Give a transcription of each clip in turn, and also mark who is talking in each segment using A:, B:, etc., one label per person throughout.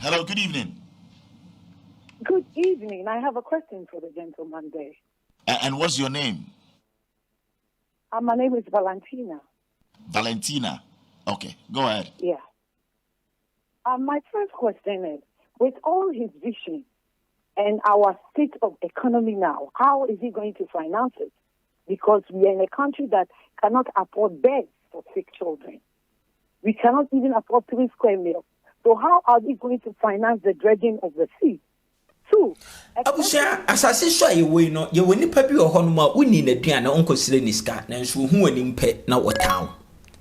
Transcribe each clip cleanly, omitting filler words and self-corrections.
A: Hello, good evening.
B: Good evening. I have a question for the gentleman there.
A: And what's your name?
B: My name is Valentina.
A: Valentina. Okay, go ahead.
B: Yeah. My first question is, with all his vision and our state of economy now, how is he going to finance it? Because we are in a country that cannot afford beds for sick children. We cannot even afford 3 square meals. So how are we going to finance the dredging of the sea? Two.
C: Abusha asase so ayewe no ye woni pa bi wo ho no ma woni na duan na onkosire ni ska na nso hu woni mpe na wotaw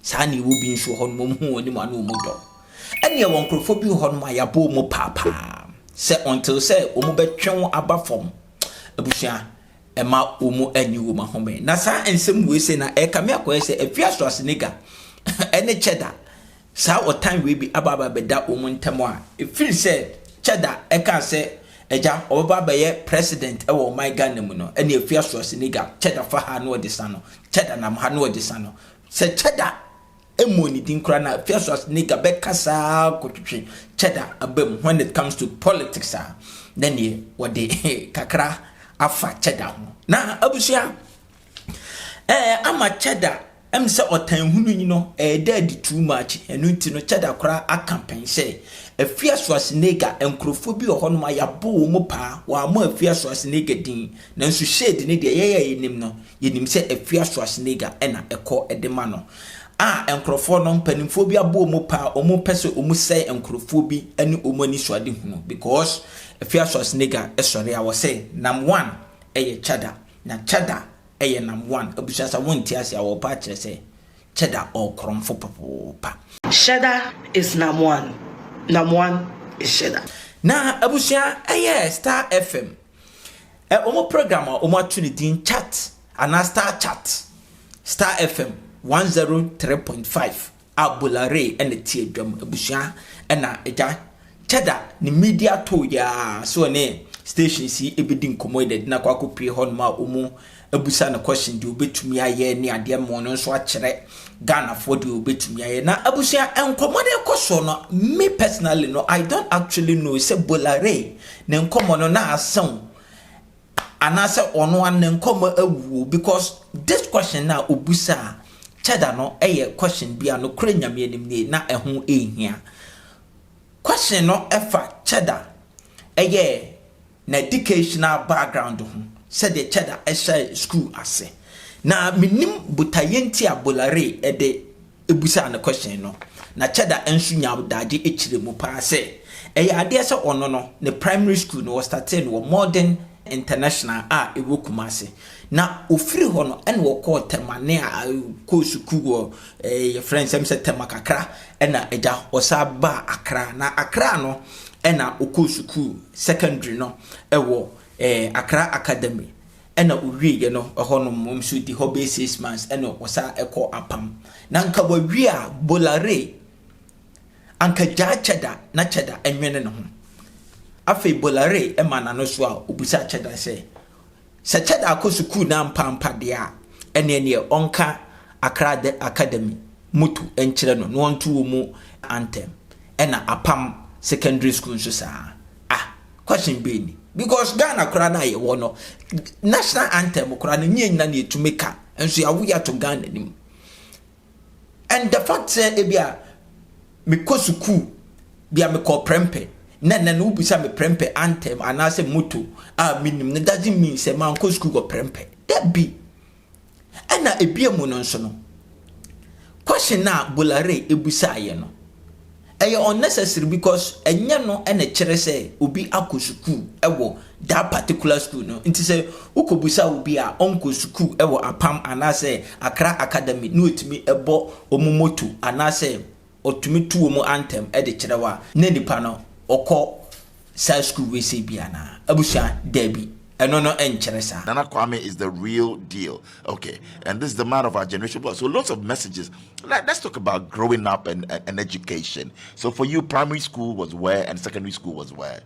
C: sa na wo bi nso ho no hu woni ma no mu do ene won krofo bi ho no ma ya bo mu papa se until se o mu betwen aba fom abusha e ma o mu ani wo ma ho me na sa ensem we se na e ka me akoye se Afia Schwarzenegger ene Cheddar sa o time we bi ababa beda o mu ntamo a e feel se Cheddar e ka se eja oba baye president e wo my Ghana mu no ene Afia Schwarzenegger Cheddar fa ha no de sano Cheddar nam ha no de sano se Cheddar emoni din kra na Afia Schwarzenegger be kasa kotwetwe Cheddar abem when it comes to politics then ye what de kakra afa Cheddar ho na abusia ama Cheddar se otan hunu ni no dead too much enu nti no Cheddar kra a campaign say Afia Schwarzenegger enkrofo bi ho no ma yabo mo pa wa mo Afia Schwarzenegger din na nso shade ne de ye yenim no yenim se Afia Schwarzenegger ena ekọ edema no enkrofo no mpanimfo bi abo mo pa o mo pese o mo say enkrofo bi ani o mo ani swade hunu because Afia Schwarzenegger esore a wo say number 1 eye Cheddar na Cheddar eye number 1 abusa sa wonti ase a wo pa kire say Cheddar o kromfo papa
D: Cheddar is number 1. Number 1 is Cheddar.
C: Na abusia Star FM. Omo program omo atuni din chat ana Star Chat. Star FM 103.5. Abulare ene tie dwam abusia ena eja Cheddar ni media to ya so ne station si ebedin komoide na kwa kopie hon ma omo abusa na question di obetumi aye ne ade mo no so akere Ghana for the obetumi aye na abusia enkomode ekoso no me personally no I don't actually know say bolare na enkomo no na asan anase ono an enkomo awu because this question na obusa Cheddar no eye question bia no kura nyame anim ne na eho ehia question no efa Cheddar eye na educational background ho said the Cheddar esha school ase na minim butayenti abolare ede ebusa na question no na Cheddar ensu nya daje echire mu pa se ade se ono no ne primary school no was started wo modern international ewo Kumase na ofiri ho no ene wo call temane ko school wo your friends em se temakakra ena eja osaba Accra na Accra no ena school secondary no ewo Accra Academy ena uwie ye no ho no momsu di hobe 6 months ena osa eko apam na nka wawie a bolare anka Cheddar na Cheddar enwene ne ho afi bolare emana no so a obusa Cheddar se Cheddar school na mpampa de a ene onka Accra Academy mutu enkyere no no onto mu anthem ena apam secondary school so sa question be ni because Ghana kura na ye wono national anthem kura na nye na na etumeka enso ya wuya to Ghana nim and the fact say ebia me ko school bia me ko prempe na no bisa me prempe anthem anase moto minim na doesn't mean say man ko school go prempe that be ana ebia mu no nso no question na bolare ebusa ye no unnecessary because enye no ene kire say obi akosuku ewo that particular school no nti say ukobusa obi a onko school ewo apam anase Accra Academy no otimi ebo omomoto anase otumi tu omo anthem e de kire wa na nipa no okọ sa school we say bia na abusa debi no encheresa.
A: Nana Kwame is the real deal. Okay, and this is the man of our generation. So lots of messages. Let's talk about growing up and education. So for you, primary school was where and secondary school was where?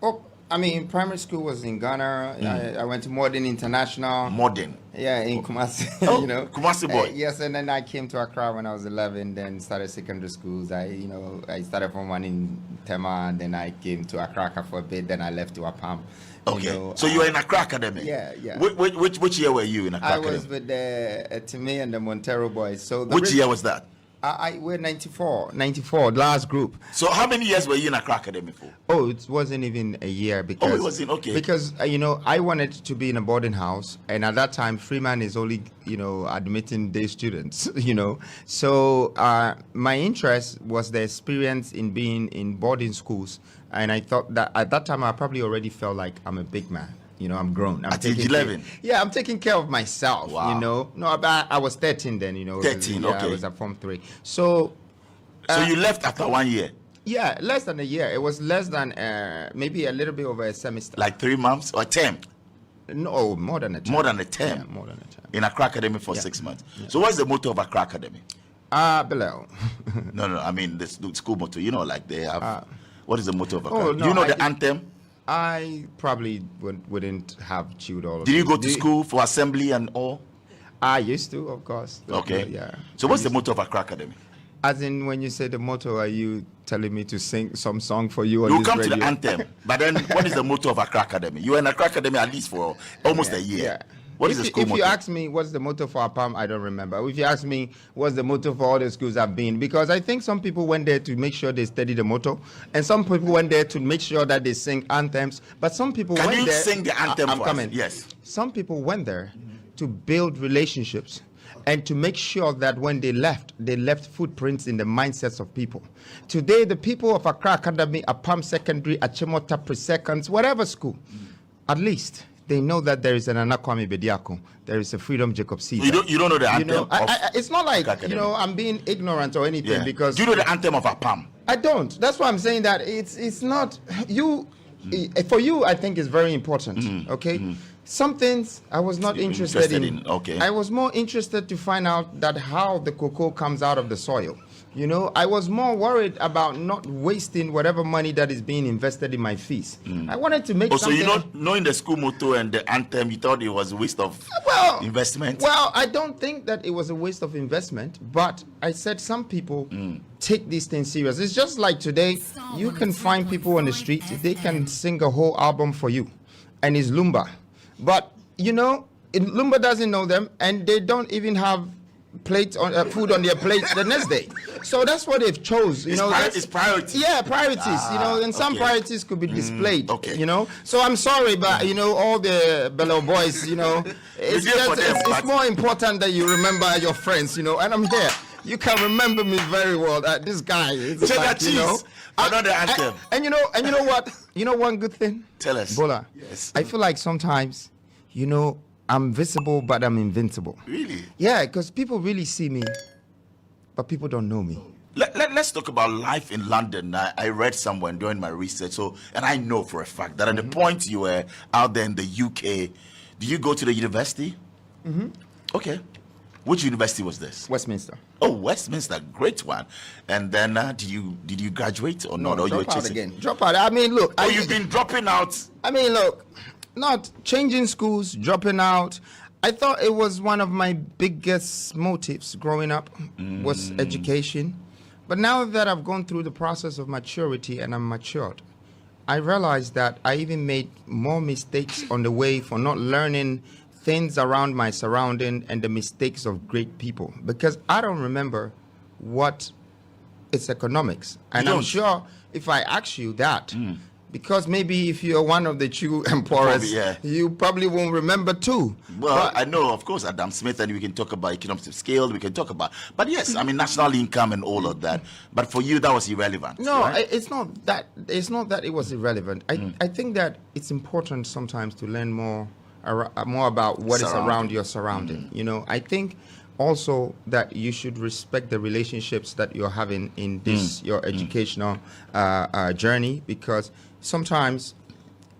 E: Oh, I mean, primary school was in Ghana. I went to Modern International.
A: Modern.
E: Yeah, in Kumasi.
A: Oh,
E: you know,
A: Kumasi boy.
E: Yes, and then I came to Accra when I was 11. Then started secondary schools. I started from one in Tema, and then I came to Accra for a bit. Then I left to Apam.
A: Okay, so you were in Accra Academy.
E: Yeah.
A: Which year were you in Accra
E: I
A: Academy?
E: was with the Time and the Montero boys. So
A: which year was that?
E: We're 94, last group.
A: So how many years were you in Accra Academy for?
E: Oh, it wasn't even a year because.
A: Oh, it wasn't, okay.
E: Because I wanted to be in a boarding house, and at that time, Freeman is only admitting day students. So my interest was the experience in being in boarding schools, and I thought that at that time I probably already felt like I'm a big man. I'm grown.
A: At age 11?
E: Yeah, I'm taking care of myself,
A: Wow.
E: No, I was 13 then,
A: 13,
E: yeah,
A: okay.
E: I was at Form 3. So
A: you left after 1 year?
E: yeah, less than a year. It was less than maybe a little bit over a semester.
A: Like 3 months or a term?
E: No, more than a term.
A: More than a term?
E: Yeah, more than a term.
A: In Accra Academy for 6 months. Yeah. So what's the motto of Accra Academy?
E: Below.
A: No, I mean the school motto. Like they have... what is the motto of Accra?
E: Oh,
A: Do you know the anthem?
E: I probably wouldn't have chewed all of
A: Did you
E: it.
A: go to school for assembly and all?
E: I used to, of course.
A: Okay.
E: Yeah.
A: So what's the motto of Accra Academy?
E: As in, when you say the motto, are you telling me to sing some song for you on
A: You'll
E: this
A: come
E: radio?
A: to the anthem. But then what is the motto of Accra Academy? You were in Accra Academy at least for almost a year.
E: Yeah.
A: What is the school
E: if
A: motto?
E: you ask me what's the motto for APAM, I don't remember. If you ask me what's the motto for all the schools I've been, because I think some people went there to make sure they study the motto, and some people went there to make sure that they sing anthems. But some people
A: Can
E: went
A: you
E: there.
A: sing the anthem
E: I'm
A: for
E: coming.
A: us? Yes.
E: Some people went there to build relationships and to make sure that when they left footprints in the mindsets of people. Today, the people of Accra Academy, APAM Secondary, Achimota Pre-Seconds, whatever school, at least they know that there is an Anakwame Bediako, there is a Freedom Jacob Caesar.
A: You don't know the anthem
E: it's not like,
A: Academy.
E: I'm being ignorant or anything because...
A: Do you know the anthem of APAM?
E: I don't. That's why I'm saying that it's not... For you, I think it's very important, okay? Some things I was not interested in.
A: Okay.
E: I was more interested to find out that how the cocoa comes out of the soil. I was more worried about not wasting whatever money that is being invested in my fees. I wanted to make something...
A: So knowing the school motto and the anthem, you thought it was a waste of investment?
E: Well, I don't think that it was a waste of investment, but I said some people take these things serious. It's just like today, you can find people on the street, they can sing a whole album for you, and it's Lumba. But, Lumba doesn't know them, and they don't even have plates on food on their plates the next day. So that's what they've chose.
A: It's priorities.
E: Yeah, priorities. And some priorities could be displayed.
A: Okay.
E: So I'm sorry, but all the Bello boys, it's more important that you remember your friends. And I'm here. You can remember me very well. This guy.
A: Cheddar cheese. Another anthem.
E: And you know what? One good thing.
A: Tell us.
E: Bola.
A: Yes.
E: I feel like sometimes, I'm visible, but I'm invincible.
A: Really?
E: Yeah, because people really see me, but people don't know me.
A: Let's talk about life in London. I read somewhere during my research, and I know for a fact that at the point you were out there in the UK, did you go to the university? Okay. Which university was this?
E: Westminster.
A: Oh, Westminster, great one. And then did you graduate or not?
E: No,
A: or you were
E: drop out
A: chasing?
E: again. Drop out. I mean, look.
A: You've been dropping out.
E: I mean, look. Not changing schools, dropping out. I thought it was one of my biggest motives growing up was education. But now that I've gone through the process of maturity and I'm matured, I realized that I even made more mistakes on the way for not learning things around my surrounding and the mistakes of great people. Because I don't remember what is economics. And I'm sure if I ask you that, because maybe if you're one of the true emperors, you probably won't remember too.
A: Well, I know, of course, Adam Smith, and we can talk about economics of scale, we can talk about, but yes, I mean, national income and all of that. But for you, that was irrelevant.
E: No,
A: right?
E: it's not that it was irrelevant. I think that it's important sometimes to learn more about what is around your surrounding. I think also that you should respect the relationships that you're having in this your educational journey, because sometimes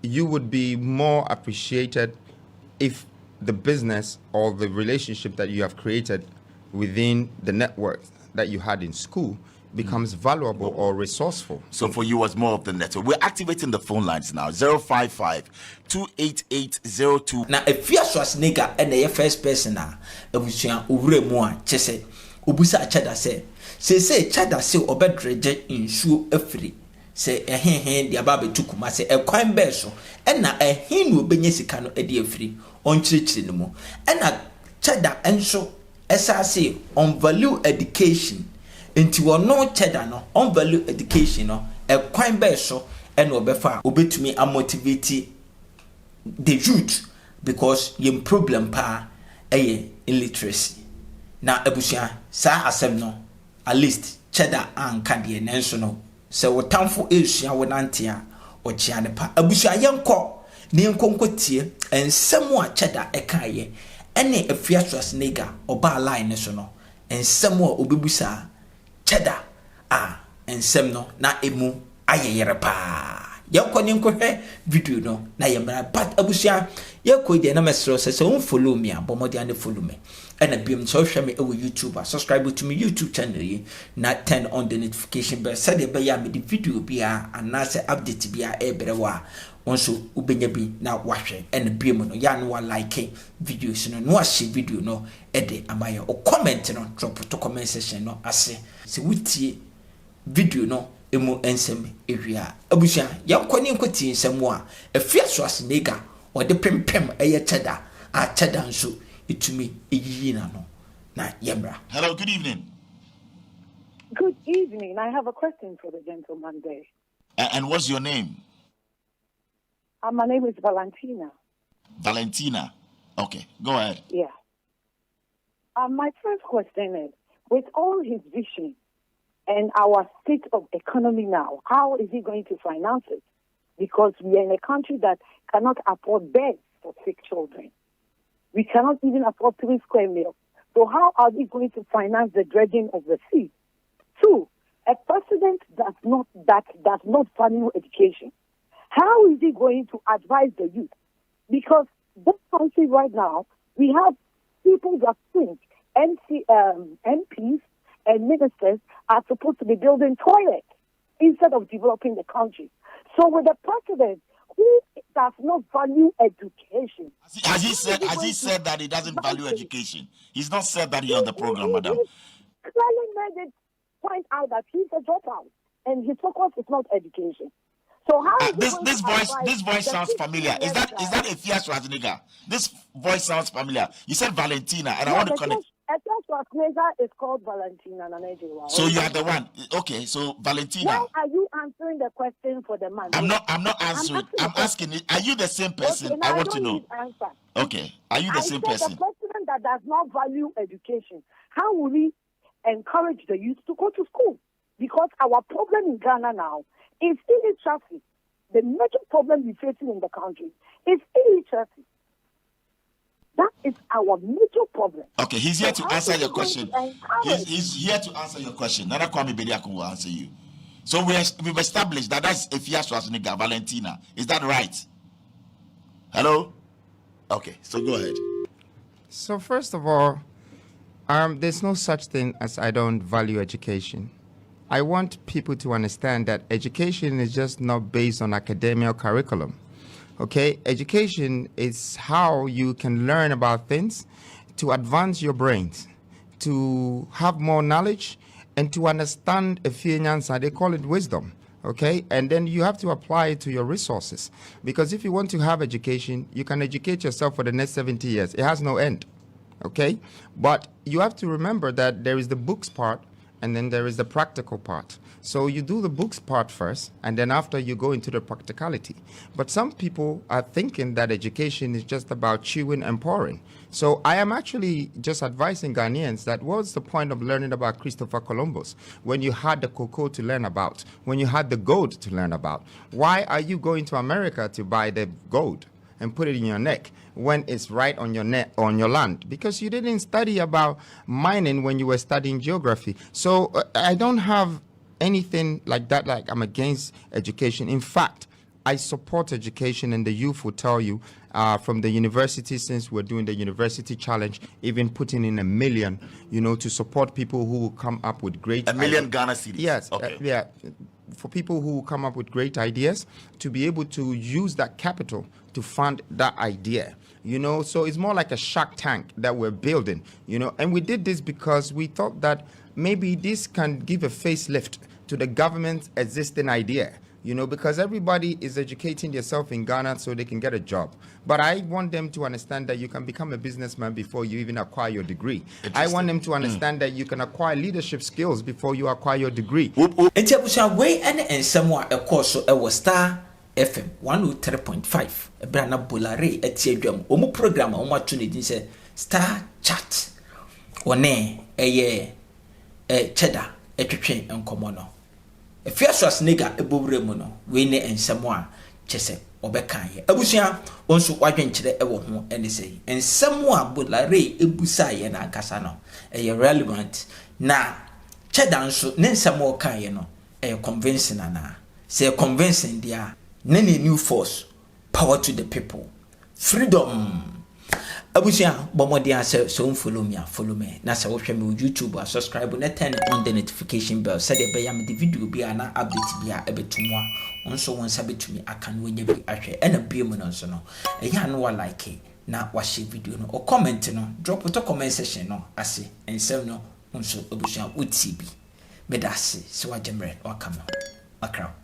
E: you would be more appreciated if the business or the relationship that you have created within the network that you had in school becomes valuable or resourceful.
A: So for you, it's more of the network. We're activating the phone lines now. 055-288-02.
C: Now, if you are Schwarzenegger and the first person, ebusua owure mu a chese obusa Cheddar say Cheddar say obedreje insuo afiri say ehenhen de aba betukuma say ekwan be so na ehin no obenye sika no de afiri onchirichiri no mu na Cheddar enso esa say on value education enti wono Cheddar no on value education no ekwan be so na obefa obetumi amotivate the youth because yem problem pa illiteracy. Now ebusua sa asem no at least Cheddar anka de nenso no se wotamfo esua wonantia ochia ne pa ebusua yenko ne yenkonkotie ensem a Cheddar ekaye ene Afia Schwarzenegger oba line ne so no ensem a obebusa Cheddar ensem no na emu ayeyere pa yakoni nkohwe video no na yemra but abusia yakoi de na mesro se follow me abomodi and follow me and bim so hwe me e YouTube subscribe to me YouTube channel yi na turn on the notification bell said e be ya me the video bia anase update bia e berewa onso ubenya bi na wahwe and bim no ya no like videos no share video no e de amaye o comment no drop to comment section no ase se wutie video no emu ensem ewia abusia yankoni nkoti ensem a Afia Schwarzenegger ode pempem eye Cheddar Cheddar nso itumi eyiyi na no na yemra.
A: Hello, good evening.
B: Good evening. I have a question for the gentleman there.
A: And what's your name?
B: My name is Valentina.
A: Valentina. Okay, go ahead.
B: Yeah. My first question is, with all his vision and our state of economy now, how is he going to finance it? Because we are in a country that cannot afford beds for sick children. We cannot even afford 3 square meals. So how are we going to finance the dredging of the sea? 2, a president that does not value education. How is he going to advise the youth? Because this country right now, we have people that think MPs and ministers are supposed to be building toilets instead of developing the country. So with a president who does not value education.
A: Has he said that he doesn't value education? He's not said that here on the program, madam.
B: He clearly made it point out that he's a dropout and his focus is not education. So how is
A: this voice sounds familiar. Is that Afia Schwarzenegger? This voice sounds familiar. You said Valentina, and I want to connect.
B: Afia Schwarzenegger is called Valentina Nanejua.
A: So you are the one. Okay, so Valentina.
B: Why are you answering the question for the man?
A: I'm not answering. I'm asking it. Are you the same person?
B: Okay,
A: I want to know.
B: Answer.
A: Okay. Are you the same person?
B: The president that does not value education, how will he encourage the youth to go to school? Because our problem in Ghana now is illiteracy. The major problem we're facing in the country is illiteracy. That is our major problem.
A: Okay, he's here to answer your question. He's here to answer your question. Nana Kwame Bediako will answer you. So we've established that that's Afia Schwarzenegger, Valentina. Is that right? Hello? Okay, so go ahead.
E: So first of all, there's no such thing as I don't value education. I want people to understand that education is just not based on academic curriculum. Okay, education is how you can learn about things, to advance your brains, to have more knowledge, and to understand a few answers. They call it wisdom. Okay, and then you have to apply it to your resources. Because if you want to have education, you can educate yourself for the next 70 years. It has no end. Okay, but you have to remember that there is the books part, and then there is the practical part. So you do the books part first, and then after you go into the practicality. But some people are thinking that education is just about chewing and pouring. So I am actually just advising Ghanaians that what's the point of learning about Christopher Columbus when you had the cocoa to learn about, when you had the gold to learn about? Why are you going to America to buy the gold and put it in your neck when it's right on your neck, on your land? Because you didn't study about mining when you were studying geography. So I don't have anything like that, like I'm against education. In fact, I support education, and the youth will tell you from the university, since we're doing the university challenge, even putting in $1 million, to support people who will come up with great
A: $1 million Ghana cedis.
E: Yes,
A: Okay.
E: yeah, for people who will come up with great ideas to be able to use that capital to fund that idea. So it's more like a Shark Tank that we're building, and we did this because we thought that maybe this can give a facelift to the government's existing idea, because everybody is educating themselves in Ghana so they can get a job. But I want them to understand that you can become a businessman before you even acquire your degree. I want them to understand that you can acquire leadership skills before you acquire your degree.
C: Enti abusua wey ene ensem a ekọ so ewo Star FM 103.5 ebra na bolare etie dwam omu program omu atu ne din se Star Chat one Cheddar etwetwe enkomo no Afia Schwarzenegger ebowure mu no we ne ensem a chese obekan ye abusua onso wadwenkyere ewo ho ene sei ensem a bolare ebusa ye na akasa no relevant na Cheddar nso ne nsem o kan ye no convincing na say convincing dia nene new force, power to the people, freedom. Abusia bomodia say so follow me na say watch me on YouTube or subscribe and turn on the notification bell so dey be am the video bi ana update bi a ebetumu a onso won sabetumi aka no nya bi ahwe e na biem no nso no eya no wa like na wa share video no or comment no drop to comment section no ase ensem no onso abusia uti bi medase so wa jemre wa kama akra